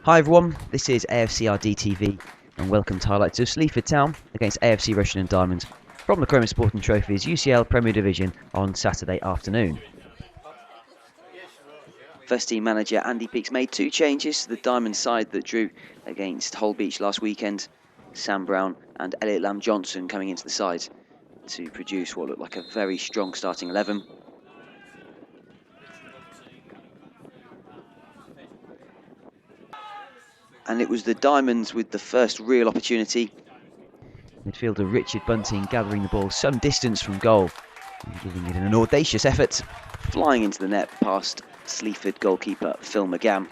Hi everyone, this is AFCRDTV and welcome to highlights of Sleaford Town against AFC Rushden Diamonds from the Prem Sporting Trophy's UCL Premier Division on Saturday afternoon. First team manager Andy Peaks made two changes to the Diamond side that drew against Holbeach last weekend. Sam Brown and Elliot Lamb-Johnson coming into the side to produce what looked like a very strong starting 11. And it was the Diamonds with the first real opportunity. Midfielder Richard Bunting gathering the ball some distance from goal and giving it an audacious effort, flying into the net past Sleaford goalkeeper Phil McGann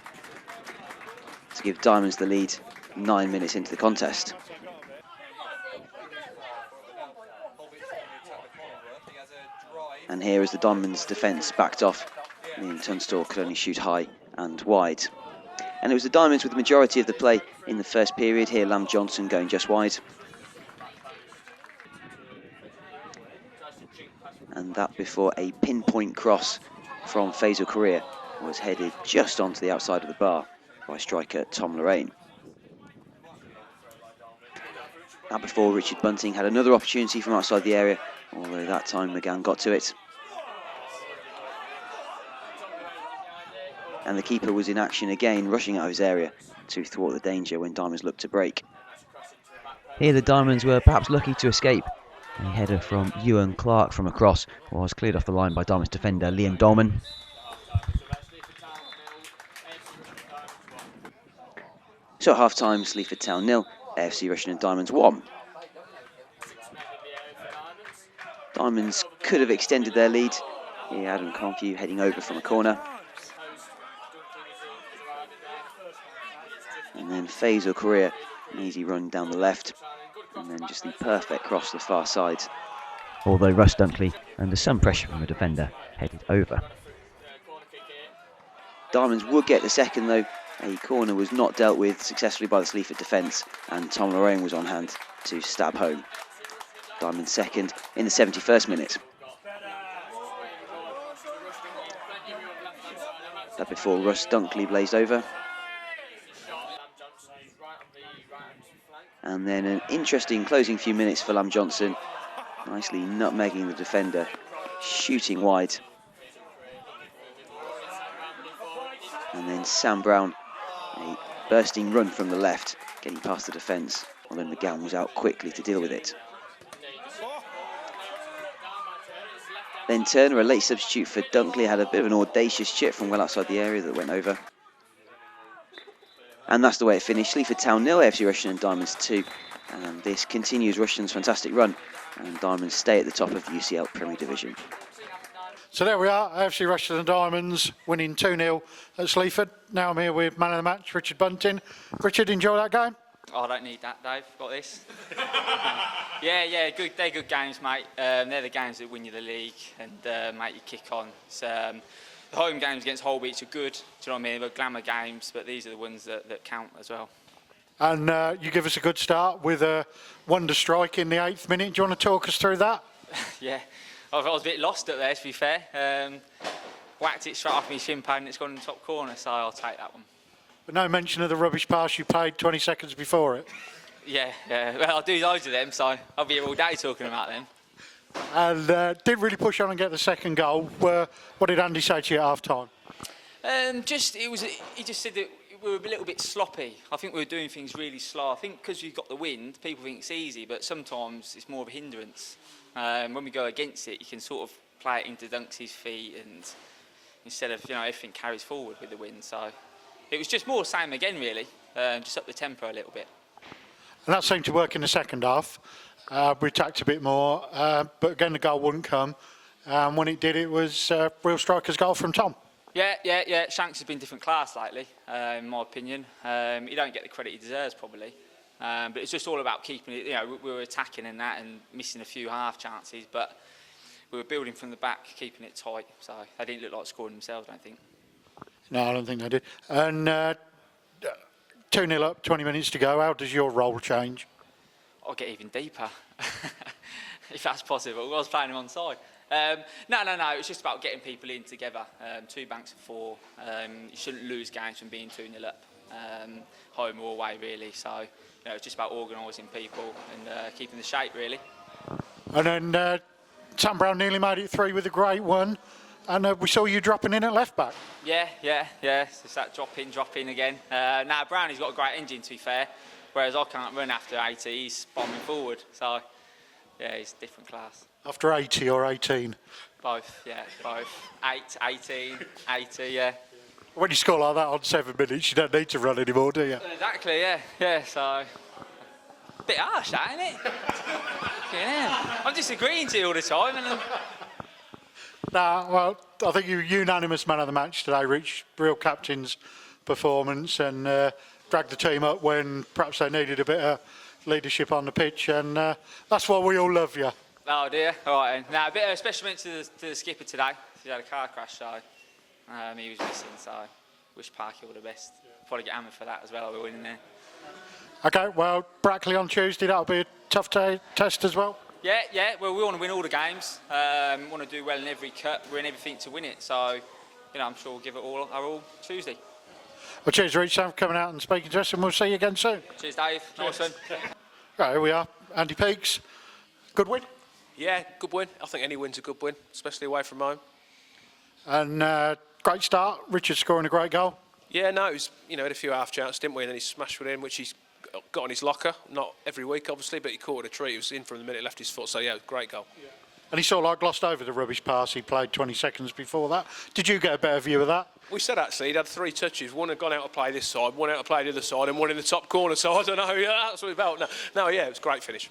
to give Diamonds the lead 9 minutes into the contest. And here is the Diamonds defence backed off. Ian Tunstall could only shoot high and wide. And it was the Diamonds with the majority of the play in the first period. Here Lamb-Johnson going just wide. And that before a pinpoint cross from Faisal Korea was headed just onto the outside of the bar by striker Tom Lorraine. That before Richard Bunting had another opportunity from outside the area, although that time McGann got to it. And the keeper was in action again, rushing out of his area to thwart the danger when Diamonds looked to break. Here the Diamonds were perhaps lucky to escape. A header from Ewan Clark from across was cleared off the line by Diamonds defender Liam Dolman. So at half-time, Sleaford Town 0, AFC Rushden Diamonds 1. Diamonds could have extended their lead. Here Adam Conview heading over from a corner. And then Faisal Korea, an easy run down the left. And then just the perfect cross to the far side. Although Russ Dunkley, under some pressure from the defender, headed over. Diamonds would get the second though. A corner was not dealt with successfully by the Sleaford defence, and Tom Lorraine was on hand to stab home. Diamonds second in the 71st minute. That before Russ Dunkley blazed over. And then an interesting closing few minutes for Lamb-Johnson, nicely nutmegging the defender, shooting wide. And then Sam Brown, a bursting run from the left, getting past the defence, although McGann was out quickly to deal with it. Then Turner, a late substitute for Dunkley, had a bit of an audacious chip from well outside the area that went over. And that's the way it finished. Sleaford Town 0, AFC Rushden Diamonds 2. And this continues Rushden's fantastic run. And Diamonds stay at the top of the UCL Premier Division. So there we are, AFC Rushden Diamonds winning 2-0 at Sleaford. Now I'm here with man of the match, Richard Bunting. Richard, enjoy that game? Oh, I don't need that, Dave. Got this. Yeah, good. They're good games, mate. They're the games that win you the league and make you kick on. So, the home games against Holbeach are good. Do you know what I mean? They're glamour games, but these are the ones that count as well. And you give us a good start with a wonder strike in the 8th minute. Do you want to talk us through that? Yeah, I was a bit lost up there, to be fair. Whacked it straight off my shin pad and it's gone in the top corner, so I'll take that one. But no mention of the rubbish pass you played 20 seconds before it. Yeah. Well, I'll do loads of them, so I'll be here all day talking about them. And didn't really push on and get the second goal. What did Andy say to you at half-time? He just said that we were a little bit sloppy. I think we were doing things really slow. I think because you've got the wind, people think it's easy, but sometimes it's more of a hindrance. When we go against it, you can sort of play it into Dunks' feet, and instead of everything carries forward with the wind. So it was just more the same again, really. Just up the tempo a little bit. And that seemed to work in the second half. We attacked a bit more, but again the goal wouldn't come. When it did, it was a real striker's goal from Tom. Yeah. Shanks has been different class lately, in my opinion. He don't get the credit he deserves probably, but it's just all about keeping it. We were attacking and that and missing a few half chances, but we were building from the back, keeping it tight. So they didn't look like scoring themselves, I don't think. No, I don't think they did. And 2-0 up, 20 minutes to go. How does your role change? I'll get even deeper, if that's possible. I was playing him on side. No. It was just about getting people in together. 2 banks of 4. You shouldn't lose games from being 2-0 up. home or away really. So it's just about organising people and keeping the shape really. And then Sam Brown nearly made it 3 with a great one, and we saw you dropping in at left back. Yeah. It's just that drop in again. Now Brownie's got a great engine to be fair, whereas I can't run after 80. He's bombing forward. So yeah, he's a different class. After 80 or 18? Both, yeah, both. 8, 18, 80, yeah. When you score like that on 7 minutes, you don't need to run anymore, do you? Exactly, yeah, so... A bit harsh, that, isn't it? Yeah, I'm just agreeing to you all the time. Nah, well, I think you're unanimous man of the match today, Rich. Real captain's performance, and dragged the team up when perhaps they needed a bit of leadership on the pitch, and that's why we all love you. Oh dear, all right then. Now, a bit of a special mention to the skipper today. He had a car crash, so he was missing, so wish Parky all the best. Probably get hammered for that as well, we're winning there. OK, well, Brackley on Tuesday, that'll be a tough test as well. Yeah, well, we want to win all the games. We want to do well in every cup. We're in everything to win it, so, I'm sure we'll give it all our all Tuesday. Well, cheers, Rich, for coming out and speaking to us, and we'll see you again soon. Cheers, Dave. Nice one. Right, here we are. Andy Peaks. Good win. Yeah, good win. I think any win's a good win, especially away from home. And great start. Richard scoring a great goal. Yeah, no, it was, had a few half chances, didn't we? And then he smashed one in, which he's got on his locker. Not every week, obviously, but he caught a treat. He was in from the minute he left his foot. So, yeah, great goal. Yeah. And he sort of glossed over the rubbish pass he played 20 seconds before that. Did you get a better view of that? We said, actually, he'd had 3 touches. One had gone out to play this side, one out to play the other side, and one in the top corner. So, I don't know. Yeah, that's what it's about. No, yeah, it was a great finish.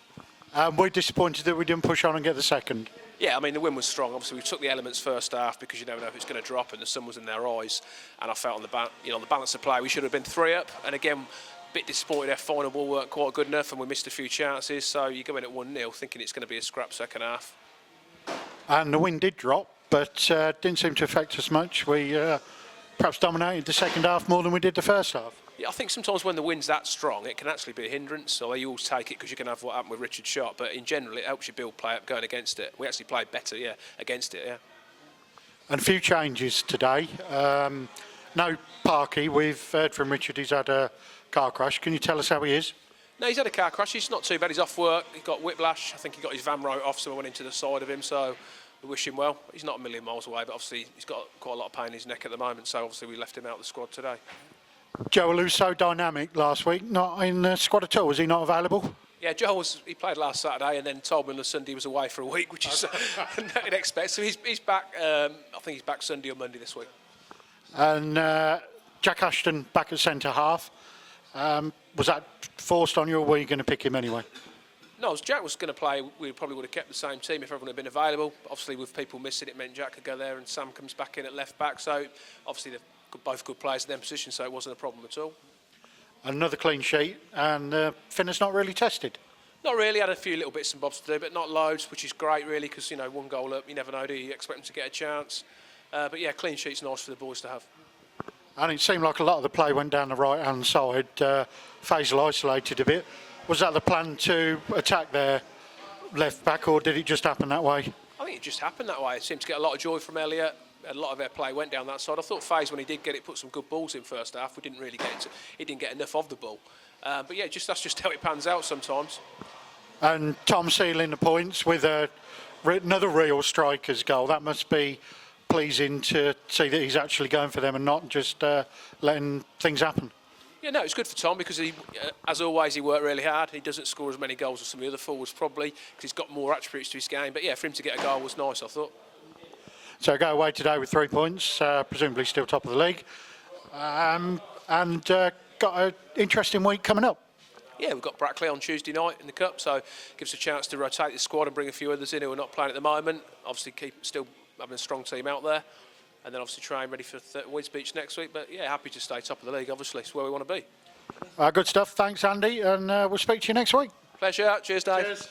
We're disappointed that we didn't push on and get the second. Yeah, I mean, the win was strong. Obviously, we took the elements first half because you never know if it's going to drop, and the sun was in their eyes. And I felt on the balance of play, we should have been 3 up. And again, a bit disappointed our final ball weren't quite good enough, and we missed a few chances. So you go in at 1-0 thinking it's going to be a scrap second half. And the wind did drop, but didn't seem to affect us much. We perhaps dominated the second half more than we did the first half. Yeah, I think sometimes when the wind's that strong, it can actually be a hindrance. So you always take it because you can have what happened with Richard's shot. But in general, it helps you build play up going against it. We actually played better, against it, yeah. And a few changes today. No Parky. We've heard from Richard he's had a car crash. Can you tell us how he is? No, he's had a car crash. He's not too bad. He's off work. He got whiplash. I think he got his van wrote off, so we went into the side of him. So we wish him well. He's not a million miles away, but obviously he's got quite a lot of pain in his neck at the moment. So obviously we left him out of the squad today. Joel, who's so dynamic last week, not in the squad at all. Was he not available? Yeah, Joel he played last Saturday and then told me on the Sunday he was away for a week, which is not expect. So he's back. I think he's back Sunday or Monday this week. And Jack Ashton back at centre half. Was that forced on you, or were you going to pick him anyway? No, as Jack was going to play, we probably would have kept the same team if everyone had been available. Obviously, with people missing, it meant Jack could go there and Sam comes back in at left back. So obviously they're both good players in their position, so it wasn't a problem at all. Another clean sheet, and Finner's not really tested. Not really, had a few little bits and bobs to do, but not loads, which is great really, because 1 goal up, you never know, do you? You expect them to get a chance. But yeah, clean sheet's nice for the boys to have. And it seemed like a lot of the play went down the right-hand side. Faisal isolated a bit. Was that the plan to attack their left back, or did it just happen that way? I think it just happened that way. It seemed to get a lot of joy from Elliott. A lot of their play went down that side. I thought Faze, when he did get it, put some good balls in first half. We didn't really he didn't get enough of the ball. But yeah, that's just how it pans out sometimes. And Tom sealing the points with another real striker's goal. That must be pleasing to see that he's actually going for them and not just letting things happen. Yeah, no, it's good for Tom because he, as always, he worked really hard. He doesn't score as many goals as some of the other forwards probably because he's got more attributes to his game. But yeah, for him to get a goal was nice, I thought. So go away today with 3 points, presumably still top of the league, and got an interesting week coming up. Yeah, we've got Brackley on Tuesday night in the Cup, so gives us a chance to rotate the squad and bring a few others in who are not playing at the moment. Obviously, still having a strong team out there, and then obviously train ready for Woods Beach next week. But yeah, happy to stay top of the league. Obviously, it's where we want to be. Good stuff. Thanks, Andy, and we'll speak to you next week. Pleasure. Cheers, Dave. Cheers.